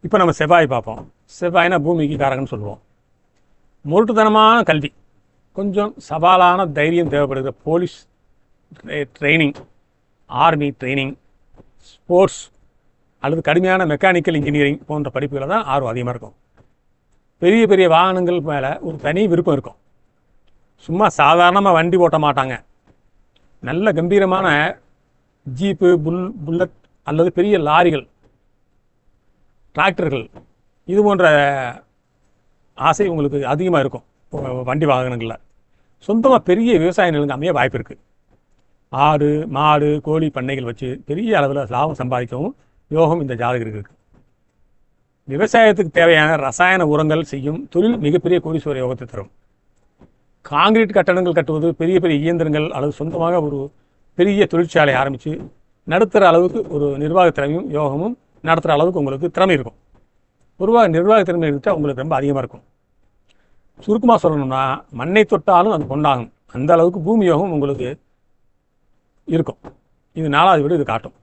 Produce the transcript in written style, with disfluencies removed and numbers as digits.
இப்போ நம்ம செவ்வாய் பார்ப்போம். செவ்வாய்னா பூமிக்கு காரகன்னு சொல்லுவோம். முரட்டுத்தனமான கல்வி, கொஞ்சம் சவாலான தைரியம் தேவைப்படுகிற police training, army training, sports அல்லது கடுமையான மெக்கானிக்கல் இன்ஜினியரிங் போன்ற படிப்புகளில் தான் ஆர்வம் அதிகமாக இருக்கும். பெரிய பெரிய வாகனங்கள் மேலே ஒரு தனி விருப்பம் இருக்கும். சும்மா சாதாரணமாக வண்டி ஓட்ட மாட்டாங்க. நல்ல கம்பீரமான ஜீப்பு, புல்லட் அல்லது பெரிய லாரிகள், டிராக்டர்கள், இது போன்ற ஆசை உங்களுக்கு அதிகமாக இருக்கும். வண்டி வாகனங்களில் சொந்தமாக பெரிய விவசாய நிலங்கள் அமைய வாய்ப்பு இருக்குது. ஆடு, மாடு, கோழி பண்ணைகள் வச்சு பெரிய அளவில் லாபம் சம்பாதிக்கவும் யோகம் இந்த ஜாதகருக்கு இருக்குது. விவசாயத்துக்கு தேவையான ரசாயன உரங்கள் செய்யும் தொழில் மிகப்பெரிய கோடீஸ்வர யோகத்தை தரும். காங்கிரீட் கட்டடங்கள் கட்டுவது, பெரிய பெரிய இயந்திரங்கள் அல்லது சொந்தமாக ஒரு பெரிய தொழிற்சாலை ஆரம்பித்து நடுத்தர அளவுக்கு ஒரு நிர்வாக திறமையும் யோகமும் நடத்துகிற அளவுக்கு உங்களுக்கு திறமை இருக்கும். பொதுவாக நிர்வாக திறமை இருந்துட்டால் உங்களுக்கு ரொம்ப அதிகமாக இருக்கும். சுருக்கமாக சொல்லணும்னா, மண்ணை தொட்டாலும் அது கொண்டாகும், அந்த அளவுக்கு பூமி யோகம் உங்களுக்கு இருக்கும். இது 4வது வீடு இது காட்டும்.